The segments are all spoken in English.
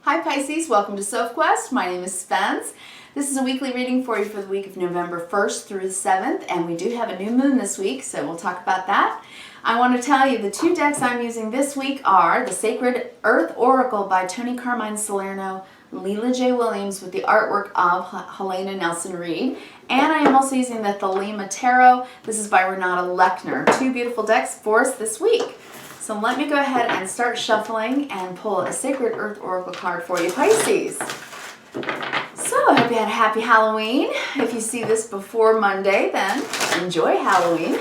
Hi Pisces, welcome to Sophquest. My name is Spence. This is a weekly reading for you for the week of November 1st through the 7th, and we do have a new moon this week, so we'll talk about that. I want to tell you the two decks I'm using this week are the Sacred Earth Oracle by Tony Carmine Salerno, Leela J. Williams with the artwork of Helena Nelson Reed, and I am also using the Thelema Tarot. This is by Renata Lechner. Two beautiful decks for us this week. So let me go ahead and start shuffling and pull a Sacred Earth Oracle card for you, Pisces. So I hope you had a happy Halloween. If you see this before Monday, then enjoy Halloween.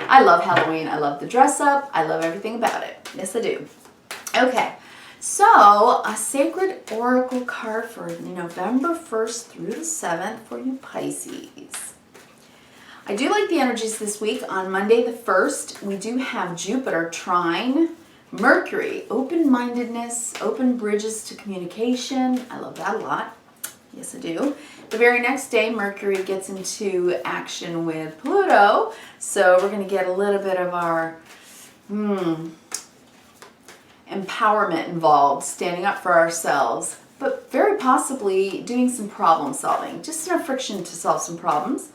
I love Halloween. I love the dress up. I love everything about it. Yes, I do. Okay, so a Sacred Oracle card for November 1st through the 7th for you, Pisces. I do like the energies this week. On Monday the 1st, we do have Jupiter trine Mercury, open-mindedness, open bridges to communication. I love that a lot. Yes, I do. The very next day, Mercury gets into action with Pluto, so we're going to get a little bit of our empowerment involved, standing up for ourselves, but very possibly doing some problem solving, just enough friction to solve some problems.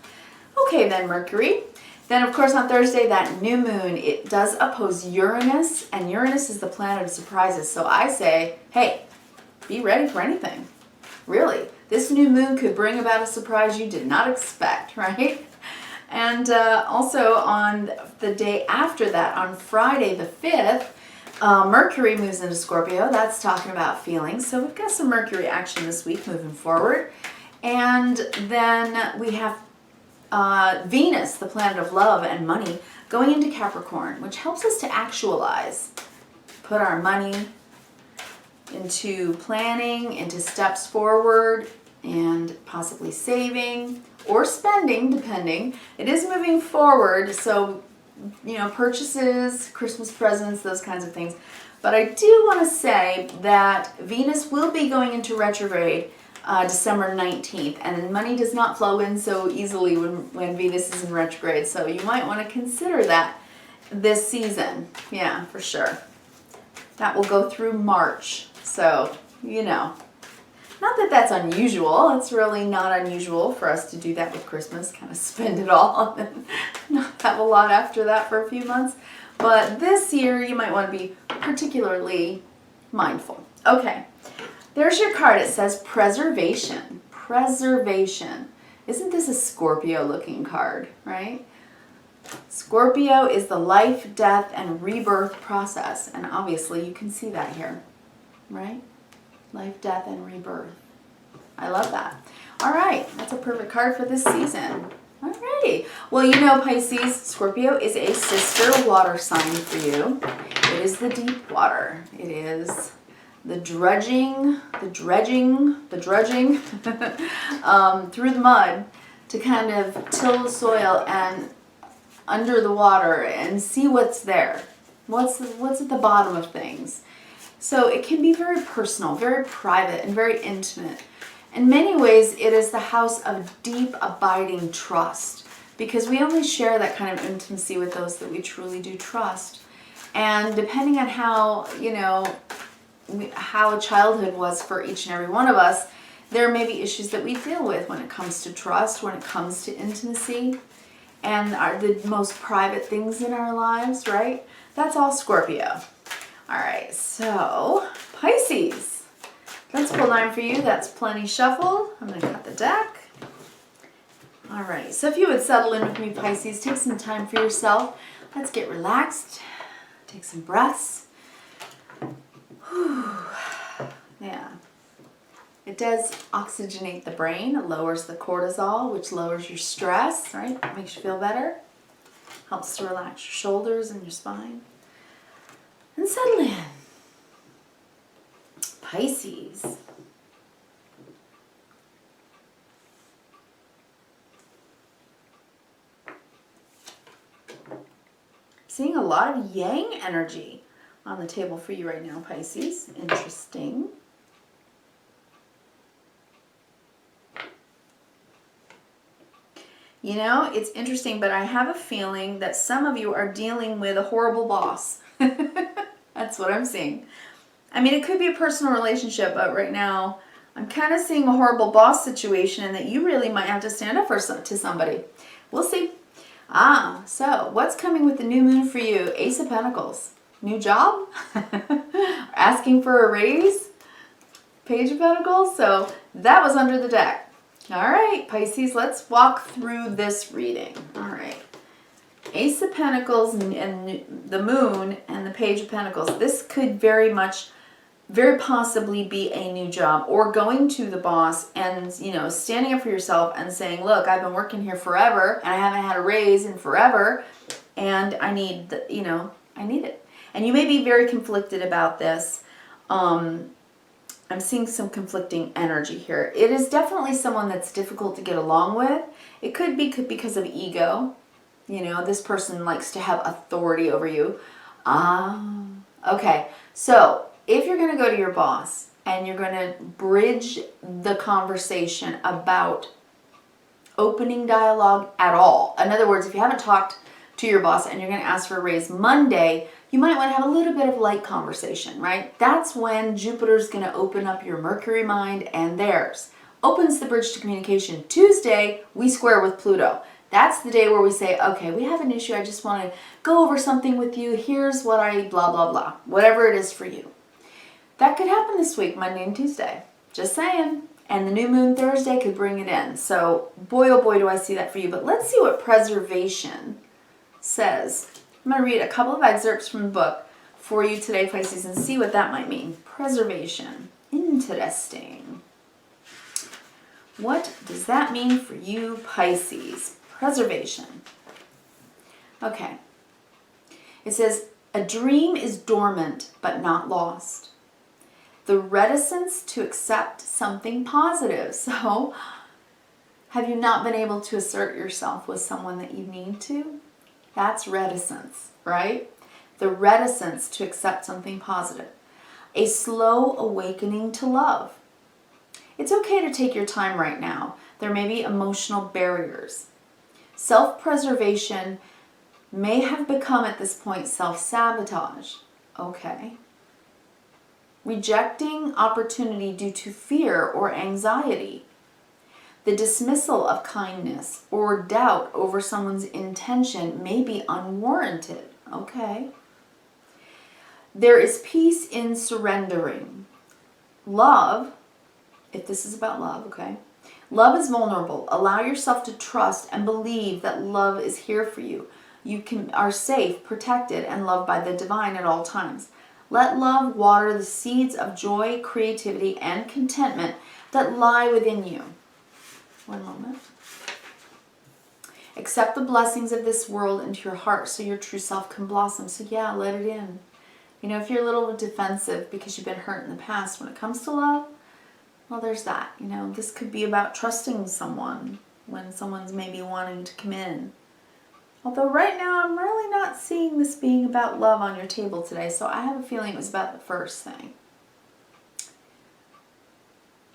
Okay then, Mercury. Then of course on Thursday, that new moon, it does oppose Uranus, and Uranus is the planet of surprises. So I say, hey, be ready for anything. Really, this new moon could bring about a surprise you did not expect, right? And also on the day after that, on Friday the 5th, Mercury moves into Scorpio. That's talking about feelings. So we've got some Mercury action this week moving forward. And then we have Venus, the planet of love and money, going into Capricorn, which helps us to actualize, put our money into planning, into steps forward, and possibly saving or spending, depending. It is moving forward, so, purchases, Christmas presents, those kinds of things. But I do want to say that Venus will be going into retrograde December 19th, and money does not flow in so easily when Venus is in retrograde, so you might want to consider that this season. Yeah, for sure. That will go through March, so not that that's unusual. It's really not unusual for us to do that with Christmas, kind of spend it all and not have a lot after that for a few months, but this year you might want to be particularly mindful. Okay. There's your card. It says preservation. Preservation. Isn't this a Scorpio looking card, right? Scorpio is the life, death, and rebirth process. And obviously you can see that here, right? Life, death, and rebirth. I love that. All right. That's a perfect card for this season. Alrighty. Well, Pisces, Scorpio is a sister water sign for you. It is the deep water. It is the dredging through the mud to kind of till the soil and under the water and see what's there. What's at the bottom of things. So it can be very personal, very private, and very intimate. In many ways, it is the house of deep, abiding trust, because we only share that kind of intimacy with those that we truly do trust. And depending on how childhood was for each and every one of us, there may be issues that we deal with when it comes to trust, when it comes to intimacy, and the most private things in our lives, right? That's all Scorpio. All right, so Pisces. Let's pull 9 for you. That's plenty shuffled. I'm going to cut the deck. All right, so if you would settle in with me, Pisces, take some time for yourself. Let's get relaxed. Take some breaths. Yeah, it does oxygenate the brain. It lowers the cortisol, which lowers your stress, right? Makes you feel better. Helps to relax your shoulders and your spine. And settle in. Pisces. Seeing a lot of yang energy on the table for you right now, Pisces. Interesting. It's interesting, but I have a feeling that some of you are dealing with a horrible boss. That's what I'm seeing. I mean, it could be a personal relationship, but right now I'm kind of seeing a horrible boss situation and that you really might have to stand up to somebody. We'll see. So what's coming with the new moon for you? Ace of Pentacles. New job? Asking for a raise? Page of Pentacles. So that was under the deck. All right, Pisces, let's walk through this reading. All right. Ace of Pentacles and the moon and the Page of Pentacles. This could very possibly be a new job, or going to the boss and, you know, standing up for yourself and saying, look, I've been working here forever and I haven't had a raise in forever and I need, I need it. And you may be very conflicted about this. I'm seeing some conflicting energy here. It is definitely someone that's difficult to get along with. It could be because of ego. You know, this person likes to have authority over you. Okay. So if you're going to go to your boss and you're going to bridge the conversation about opening dialogue at all. In other words, if you haven't talked to your boss and you're going to ask for a raise Monday, you might want to have a little bit of light conversation, right? That's when Jupiter's going to open up your Mercury mind and theirs. Opens the bridge to communication. Tuesday, we square with Pluto. That's the day where we say, okay, we have an issue. I just want to go over something with you. Here's what I blah, blah, blah. Whatever it is for you. That could happen this week, Monday and Tuesday. Just saying. And the new moon Thursday could bring it in. So, boy, oh boy, do I see that for you. But let's see what preservation says. I'm going to read a couple of excerpts from the book for you today, Pisces, and see what that might mean. Preservation. Interesting. What does that mean for you, Pisces? Preservation. Okay. It says, a dream is dormant but not lost. The reticence to accept something positive. So, have you not been able to assert yourself with someone that you need to? That's reticence, right? The reticence to accept something positive. A slow awakening to love. It's okay to take your time right now. There may be emotional barriers. Self-preservation may have become at this point self-sabotage. Okay. Rejecting opportunity due to fear or anxiety. The dismissal of kindness or doubt over someone's intention may be unwarranted. Okay. There is peace in surrendering. Love, if this is about love, okay. Love is vulnerable. Allow yourself to trust and believe that love is here for you. You are safe, protected, and loved by the divine at all times. Let love water the seeds of joy, creativity, and contentment that lie within you. One moment. Accept the blessings of this world into your heart so your true self can blossom. So yeah, let it in. You know, if you're a little defensive because you've been hurt in the past when it comes to love, well, there's that. You know, this could be about trusting someone when someone's maybe wanting to come in. Although right now I'm really not seeing this being about love on your table today, so I have a feeling it was about the first thing.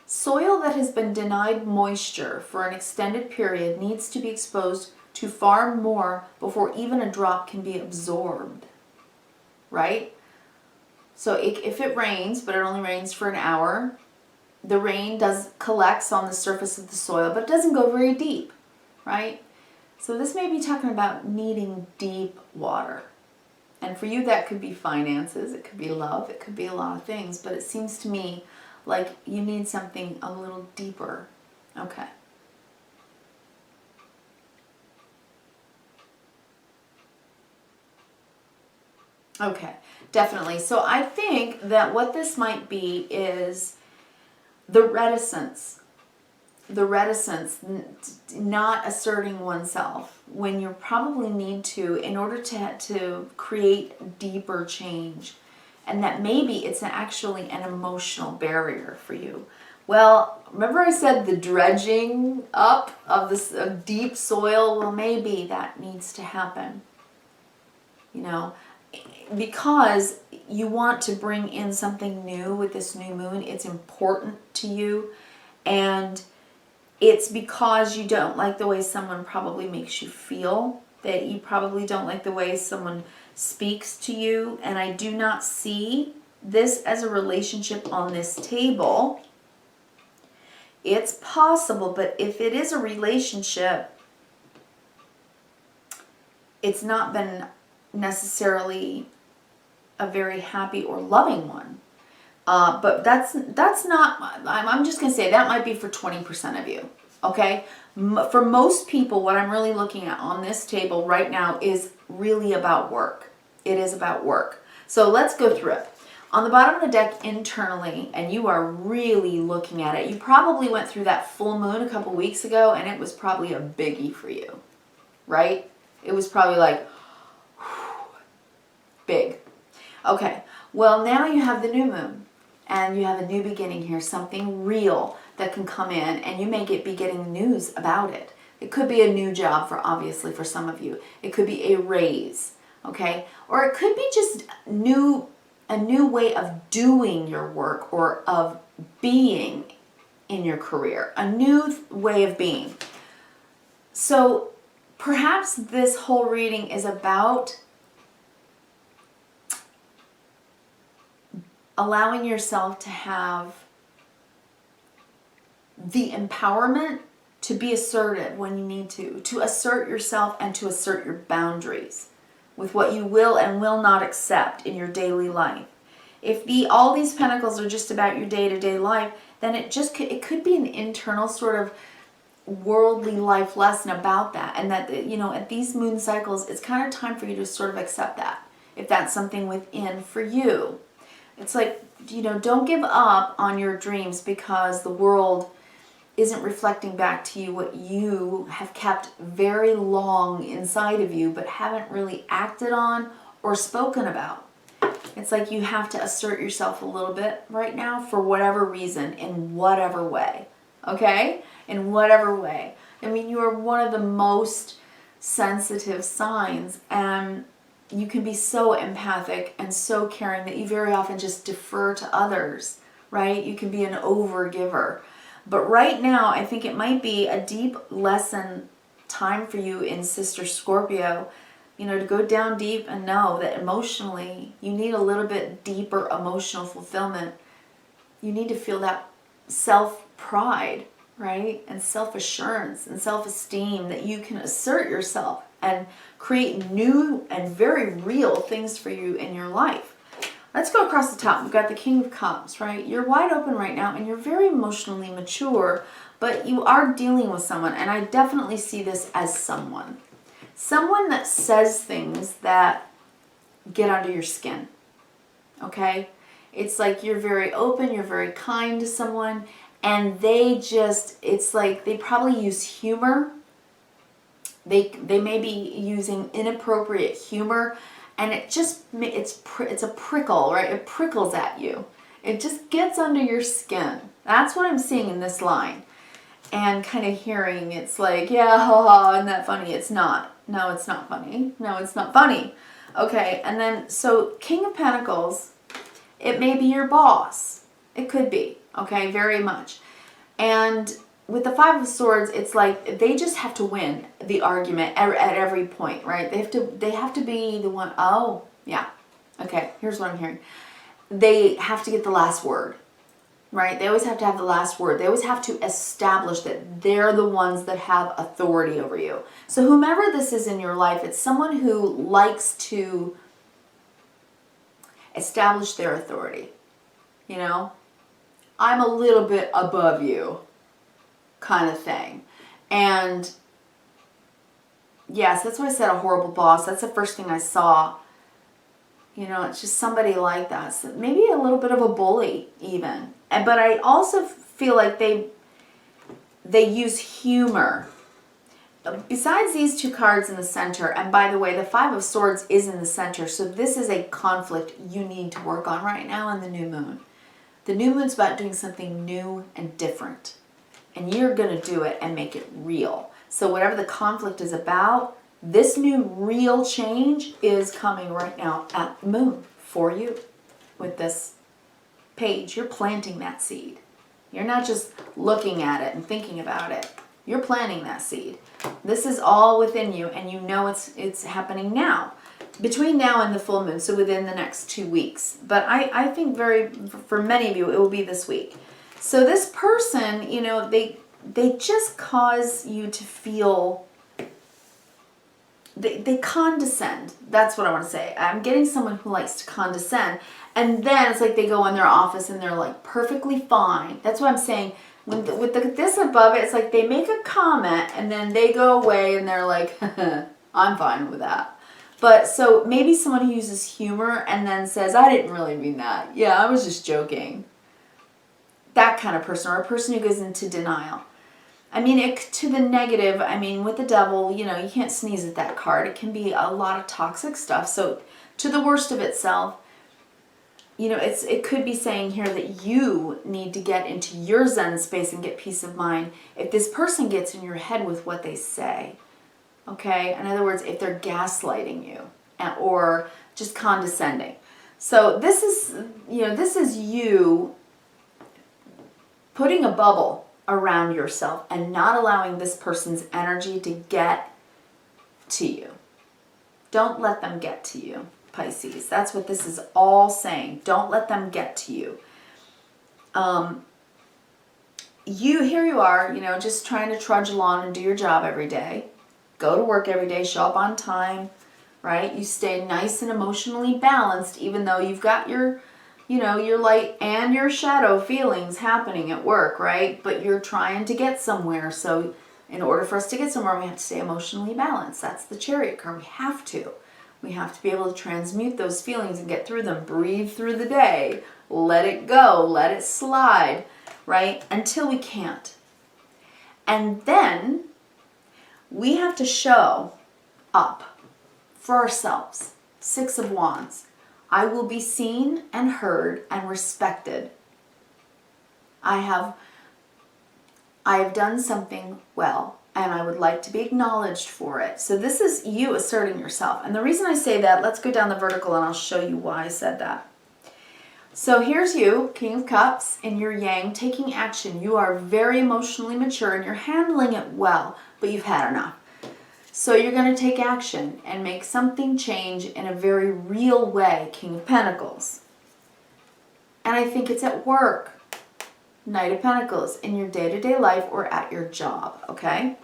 Soil that has been denied moisture for an extended period needs to be exposed to far more before even a drop can be absorbed, right? So if it rains, but it only rains for an hour, the rain collects on the surface of the soil, but it doesn't go very deep, right? So this may be talking about needing deep water. And for you, that could be finances, it could be love, it could be a lot of things, but it seems to me like you need something a little deeper. Okay. Okay, definitely. So I think that what this might be is the reticence, not asserting oneself when you probably need to in order to create deeper change. And that maybe it's actually an emotional barrier for you. Well, remember I said the dredging up of this deep soil? Well, maybe that needs to happen. You know, because you want to bring in something new with this new moon. It's important to you. And it's because you don't like the way someone probably makes you feel. That you probably don't like the way someone speaks to you. And I do not see this as a relationship on this table, it's possible, but if it is a relationship, it's not been necessarily a very happy or loving one. But that's not, I'm just going to say that might be for 20% of you, okay? For most people, what I'm really looking at on this table right now is really about work. It is about work. So let's go through it. On the bottom of the deck internally, and you are really looking at it, you probably went through that full moon a couple weeks ago, and it was probably a biggie for you, right? It was probably like, big. Okay, well now you have the new moon, and you have a new beginning here, something real that can come in, and you may be getting news about it. It could be a new job, obviously for some of you. It could be a raise, okay? Or it could be just a new way of doing your work or of being in your career, a new way of being. So perhaps this whole reading is about allowing yourself to have the empowerment to be assertive when you need to assert yourself and to assert your boundaries with what you will and will not accept in your daily life. If all these pentacles are just about your day-to-day life, then it could be an internal sort of worldly life lesson about that, and that, you know, at these moon cycles, it's kind of time for you to sort of accept that, if that's something within for you. It's like, you know, don't give up on your dreams because the world isn't reflecting back to you what you have kept very long inside of you but haven't really acted on or spoken about. It's like you have to assert yourself a little bit right now for whatever reason, in whatever way, okay? In whatever way. I mean, you are one of the most sensitive signs, and you can be so empathic and so caring that you very often just defer to others, right? You can be an over-giver. But right now, I think it might be a deep lesson time for you in Sister Scorpio, you know, to go down deep and know that emotionally, you need a little bit deeper emotional fulfillment. You need to feel that self-pride, right? And self-assurance and self-esteem that you can assert yourself and create new and very real things for you in your life. Let's go across the top. We've got the King of Cups, right? You're wide open right now, and you're very emotionally mature, but you are dealing with someone, and I definitely see this as someone. Someone that says things that get under your skin, okay? It's like you're very open, you're very kind to someone, and it's like they probably use humor. They may be using inappropriate humor, and it's a prickle, right? It prickles at you. It just gets under your skin. That's what I'm seeing in this line. And kind of hearing, it's like, yeah, haha, isn't that funny? It's not. No, it's not funny. No, it's not funny. Okay, and then, so King of Pentacles, it may be your boss. It could be, okay, very much. And with the Five of Swords, it's like they just have to win the argument at every point, right? They have to be the one. Oh, yeah. Okay, here's what I'm hearing. They have to get the last word, right? They always have to have the last word. They always have to establish that they're the ones that have authority over you. So whomever this is in your life, it's someone who likes to establish their authority. You know, I'm a little bit above you, kind of thing. And yes, that's why I said a horrible boss. That's the first thing I saw. You know, it's just somebody like that. So maybe a little bit of a bully even. But I also feel like they use humor. Besides these two cards in the center, and by the way, the Five of Swords is in the center, so this is a conflict you need to work on right now in the new moon. The new moon's about doing something new and different. And you're going to do it and make it real. So whatever the conflict is about, this new real change is coming right now at the moon for you. With this page, you're planting that seed. You're not just looking at it and thinking about it. You're planting that seed. This is all within you, and you know it's happening now. between now and the full moon, so within the next 2 weeks. But I think for many of you, it will be this week. So this person, you know, they just cause you to feel, they condescend. That's what I want to say. I'm getting someone who likes to condescend. And then it's like they go in their office and they're like perfectly fine. That's what I'm saying. With this above it, it's like they make a comment and then they go away and they're like, I'm fine with that. But so maybe someone who uses humor and then says, I didn't really mean that. Yeah, I was just joking. That kind of person, or a person who goes into denial. I mean, to the negative, I mean, with the devil, you know, you can't sneeze at that card. It can be a lot of toxic stuff. So to the worst of itself, you know, it could be saying here that you need to get into your Zen space and get peace of mind if this person gets in your head with what they say. Okay? In other words, if they're gaslighting you or just condescending. So this is, you know, this is you putting a bubble around yourself and not allowing this person's energy to get to you. Don't let them get to you, Pisces. That's what this is all saying. Don't let them get to you. Here you are, you know, just trying to trudge along and do your job every day. Go to work every day, show up on time, right? You stay nice and emotionally balanced, even though you've got your, you know, your light and your shadow feelings happening at work, right? But you're trying to get somewhere. So in order for us to get somewhere, we have to stay emotionally balanced. That's the Chariot card. We have to. We have to be able to transmute those feelings and get through them. Breathe through the day. Let it go. Let it slide, right? Until we can't. And then we have to show up for ourselves. 6 of Wands. I will be seen and heard and respected. I have done something well, and I would like to be acknowledged for it. So this is you asserting yourself. And the reason I say that, let's go down the vertical and I'll show you why I said that. So here's you, King of Cups, in your Yang, taking action. You are very emotionally mature and you're handling it well, but you've had enough. So you're going to take action and make something change in a very real way, King of Pentacles. And I think it's at work. Knight of Pentacles, in your day-to-day life or at your job, okay?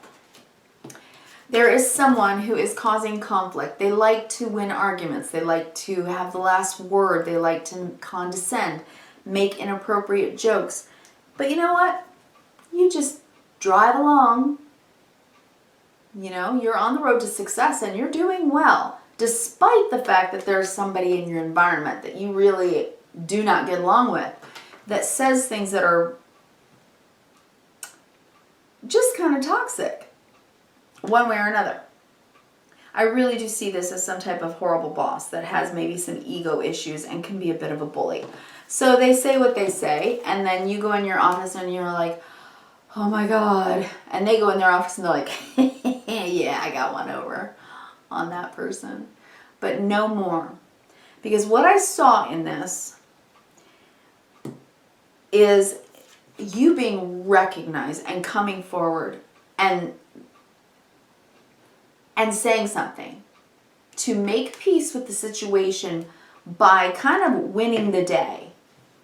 There is someone who is causing conflict. They like to win arguments. They like to have the last word. They like to condescend, make inappropriate jokes. But you know what? You just drive along. You know, you're on the road to success and you're doing well, despite the fact that there's somebody in your environment that you really do not get along with, that says things that are just kind of toxic, one way or another. I really do see this as some type of horrible boss that has maybe some ego issues and can be a bit of a bully. So they say what they say, and then you go in your office and you're like, oh my God. And they go in their office and they're like, yeah, I got one over on that person. But no more. Because what I saw in this is you being recognized and coming forward and saying something to make peace with the situation by kind of winning the day.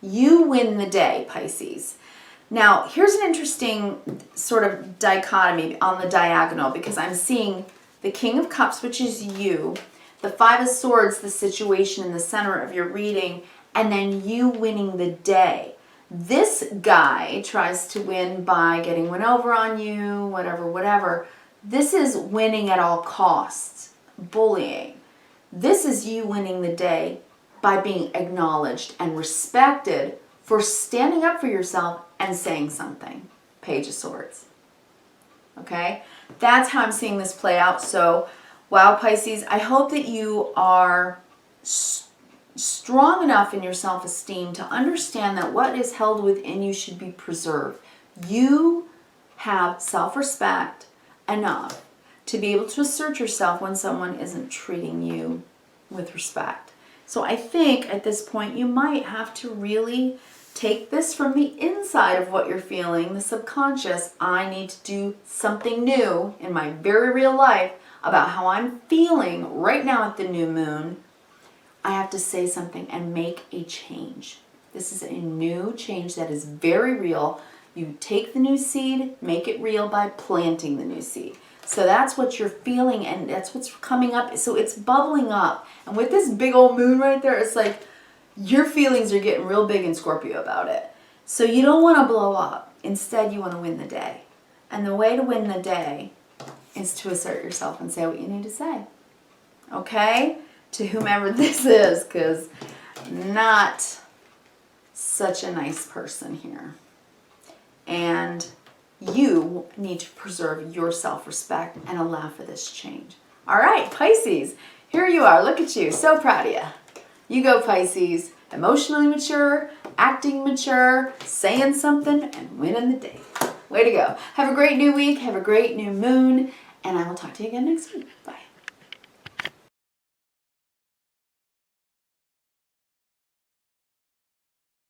You win the day, Pisces. Now, here's an interesting sort of dichotomy on the diagonal, because I'm seeing the King of Cups, which is you, the Five of Swords, the situation in the center of your reading, and then you winning the day. This guy tries to win by getting one over on you, whatever. This is winning at all costs, bullying. This is you winning the day by being acknowledged and respected for standing up for yourself and saying something. Page of Swords. Okay? That's how I'm seeing this play out. So, wow, Pisces, I hope that you are strong enough in your self-esteem to understand that what is held within you should be preserved. You have self-respect enough to be able to assert yourself when someone isn't treating you with respect. So I think at this point you might have to really take this from the inside of what you're feeling, the subconscious. I need to do something new in my very real life. about how I'm feeling right now at the new moon, I have to say something and make a change. This is a new change that is very real. You take the new seed, make it real by planting the new seed. So that's what you're feeling, and that's what's coming up. So it's bubbling up. And with this big old moon right there, it's like your feelings are getting real big in Scorpio about it. So you don't want to blow up. Instead, you want to win the day. And the way to win the day is to assert yourself and say what you need to say. Okay? To whomever this is, because not such a nice person here. And you need to preserve your self-respect and allow for this change. All right, Pisces, here you are. Look at you. So proud of you. You go, Pisces. Emotionally mature, acting mature, saying something, and winning the day. Way to go. Have a great new week. Have a great new moon. And I will talk to you again next week. Bye.